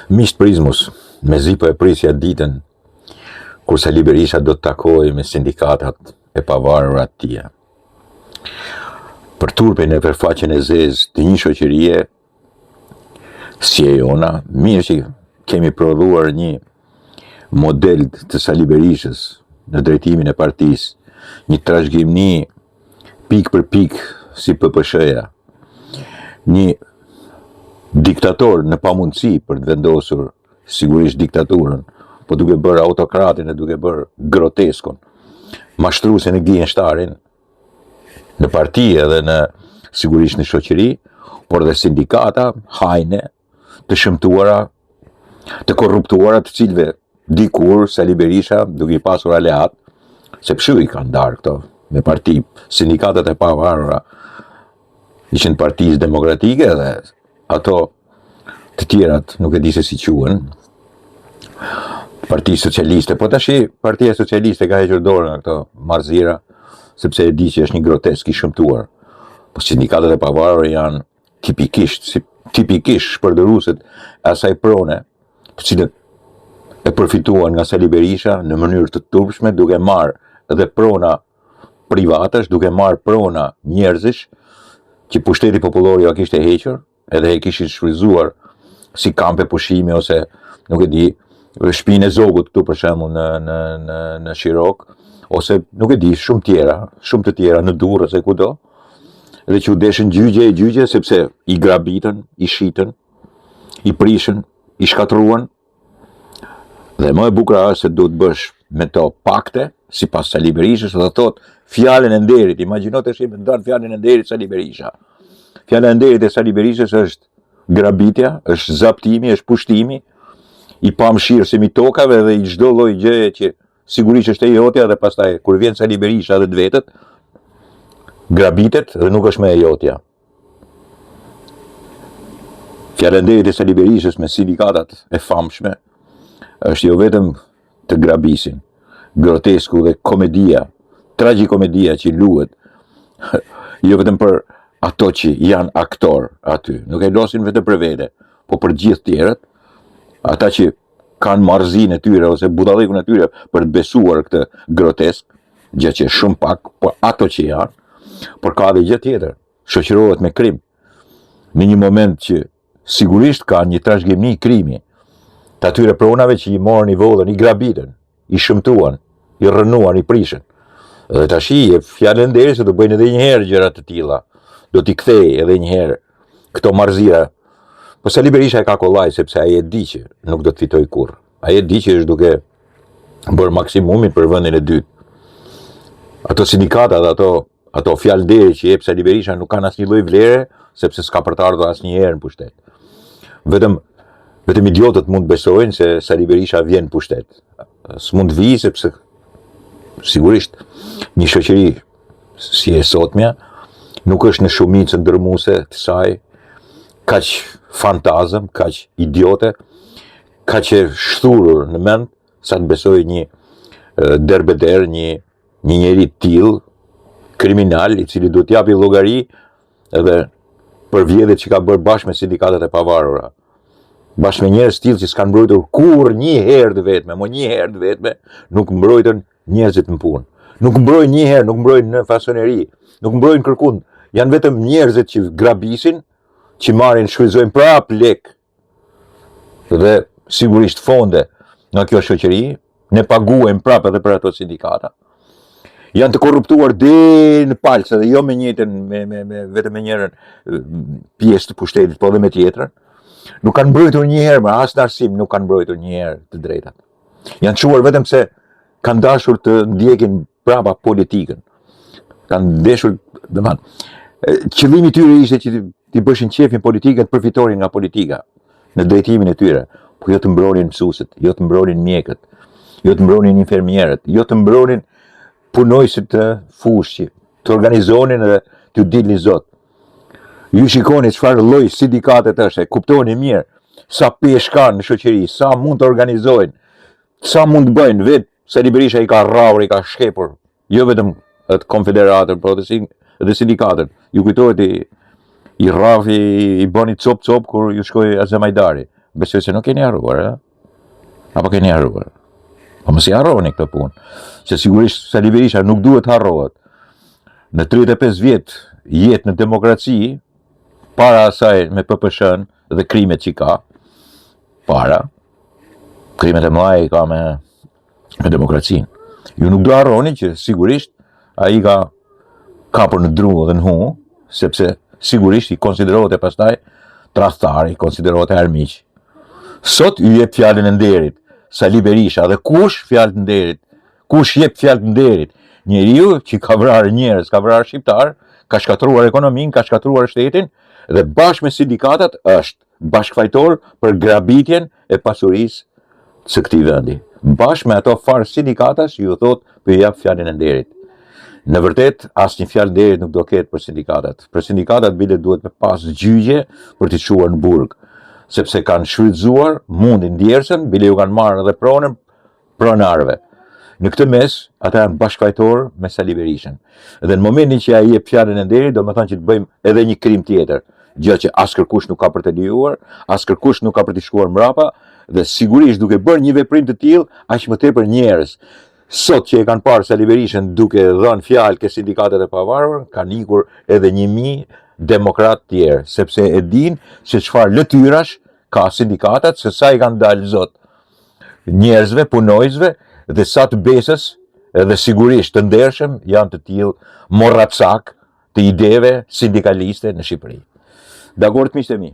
Miqtë Prizmus, me zi po e prisja ditën kur Sali Berisha do të takojë me sindikatat e pavarura të tija. Për turpin e përfaqen e zezë të një shoqërie si e jona, mirë që kemi prodhuar një model të Sali Berishës në drejtimin e partisë, një trashëgimni pik për pik si PPSH-ja, një diktator në pamundësi për të vendosur sigurisht diktaturën, po duke bërë autokratin e duke bërë groteskon, mashtruesin e gjenshtarin në parti edhe në sigurisht në shoqëri, por dhe sindikata hajne të shëmtuara, të korruptuara, të cilëve dikur Sali Berisha duke i pasur aleat, se pshu i kanë darë këto me parti, sindikatat e pavarura ishin partisë demokratike dhe ato të tjerat nuk e di se si quhen, Partia Socialiste, po tashi Partia Socialiste ka hequr dorën nga këto marrëzira, sepse e di që është një grotesk i shëmtuar. Po sindikatat e pavarura janë tipikisht shpërdoruesit e asaj prone, të cilët e përfituan nga Sali Berisha në mënyrë të turpshme, duke marrë edhe prona privatesh, duke marrë prona njerëzish që pushteti popullor ja kishte hequr, edhe e kishin shfryzuar si kampe pushimi ose nuk e di, shpinë e zogut këtu për shembull në Shirok, ose nuk e di, shumë të tjera në Durrës e kudo, dhe që u deshën gjygje sepse i grabitën, i shitën, i prishën, i shkatruan. Dhe më e bukur është se duhet bësh me to pakte, sipas Sali Berishës, dhe thot fjalën e nderit, imagjino të shihim ndan fjalën e nderit Sali Berisha. Fjala e nderit e Sali Berishës është grabitja, është zaptimi, është pushtimi i pamshirësim i tokave dhe i çdo lloj gjëje që sigurisht është e jotja, dhe pastaj kur vjen Sali Berisha dhe të vetët, grabitet dhe nuk është më e jotja. Fjala e nderit e Sali Berishës me sindikatat e famshme është jo vetëm të grabisin, grotesku dhe komedia, tragjikomedia që luhet, jo vetëm për ato që janë aktor aty, nuk e losin vetëm për vete, po për gjithë tjerët, ata që kanë marrëzinë e tyre ose budallikun e tyre për të besuar këtë grotesk, gjë që shumë pak, por ato që janë, por ka edhe gjë tjetër, shoqërohet me krim. Në një moment që sigurisht ka një trashëgimni krimi, të atyre pronave që i morën, i vodhën, i grabitën, i shëmtuan, i rënuan, i prishën. Dhe tashi e fjalën deri se do bëjnë edhe një herë gjëra të tilla, do t'i kthej edhe një herë këto marrëzira. Po Sali Berisha e ka kollaj sepse ai e di që nuk do të fitojë kurrë. Ai e di që është duke bërë maksimumin për vendin e dytë. Ato sindikatat, ato fjalë deri që jep Sali Berisha nuk kanë asnjë lloj vlere, sepse s'ka për të ardhur asnjëherë në pushtet. Vetëm idiotët mund të besojnë se Sali Berisha vjen në pushtet. S'mund të vijë sepse sigurisht një shoqëri si e sotmja nuk është në shumicën ndërmuese të saj kaq fantazëm, kaq idiote, kaq e shturur në mend sa të besoj një derbeder, një njeri till kriminal i cili duhet t'japi llogari edhe për vjedhjet që ka bërë bashkë me sindikatat e pavarura. Bashkë me njerëz tillë që s'kanë mbrojtur kurrë një herë të vetme, nuk mbrojtën njerëzit në punë. Nuk mbrojnë një herë, nuk mbrojnë në fasoneri, nuk mbrojnë kërkund. Janë vetëm njerëzit që grabisin, që marrin, shfrytëzojnë prap lek dhe sigurisht fonde nga kjo shoqëri, ne paguajmë prap edhe për ato sindikata. Janë të korruptuar deri në palce dhe jo me njëjtën, vetëm me njërin pjesë të pushtetit, po edhe me tjetrën. Nuk kanë mbrojtur një herë, as në arsim nuk kanë mbrojtur një herë të drejtat. Janë çuar vetëm se kanë dashur të ndjekin brapa politikën. Kanë dashur, qëllimi i tyre ishte që t'i bëshin qefin politikën, të përfitonin nga politika në drejtimin e tyre, po jo të mbronin mësuesit, jo të mbronin mjekët, jo të mbronin infermierët, jo të mbronin punojësit të fushë, të organizonin dhe të dilnin zot. Ju shikoni çfarë lloj sindikatet është, e kuptoni mirë sa peshë kanë në shoqëri, sa mund të organizojnë, sa mund të bëjnë. Vetë Sali Berisha i ka rrahur, i ka shkepur, jo vetëm atë konfederatën, por edhe sindikatën. Ju kujtohet i rrafi, i bëni cop kur ju shkoi Azemajdari. besoj se nuk keni harruar, apo keni harruar. Po mos i harroni këtë punë, se sigurisht Sali Berisha nuk duhet harrohet. Në 35 vjet jetë në demokraci, para asaj me PPSH-n dhe krimet që ka, krimet e mëdha i ka me demokracinë. Ju nuk do harroni që sigurisht ai ka kapur në dru dhe në hu, sepse sigurisht i konsiderohet e pastaj tradhtar, i konsiderohet e armiq. Sot ju jep fjalën e nderit Sali Berisha dhe kush fjalë të nderit? Kush jep fjalë të nderit? Njeriu që ka vrarë njerëz, ka vrarë shqiptar, ka shkatruar ekonominë, ka shkatruar shtetin dhe bashkë me sindikatat është bashkëfajtor për grabitjen e pasurisë së këtij vendi. Bashkë me ato farë sindikatas ju thot për jap fjalën e nderit. Në vërtet, asnjë fjalë nderit nuk do ketë për sindikatat. Për sindikatat bile duhet me pas gjyqje për t'i çuar në burg, sepse kanë shfrytzuar mundin djersën, bile ju kanë marrë edhe pronën pronarëve. Në këtë mes, ata janë bashkëfajtor me Sali Berishën. Dhe në momentin që ai jep fjalën e nderit, do të thonë që të bëjmë edhe një krim tjetër, gjë që as kërkush nuk ka për të lejuar, as kërkush nuk ka për të shkuar mbrapa, dhe sigurisht duke bërë një veprim të tillë, aq më tepër njerëz sot që e kanë parë Sali Berishën duke dhënë fjalë ke sindikatet e pavarur, kanë ikur edhe 1000 demokrat tjerë, sepse e din se çfarë lëtyrash ka sindikatat, se sa i kanë dalë zot njerëzve, punojësve, dhe sa të besës edhe sigurisht të ndershëm janë të tillë morracak të ideve sindikaliste në Shqipëri. Dakord, miqtë e mi?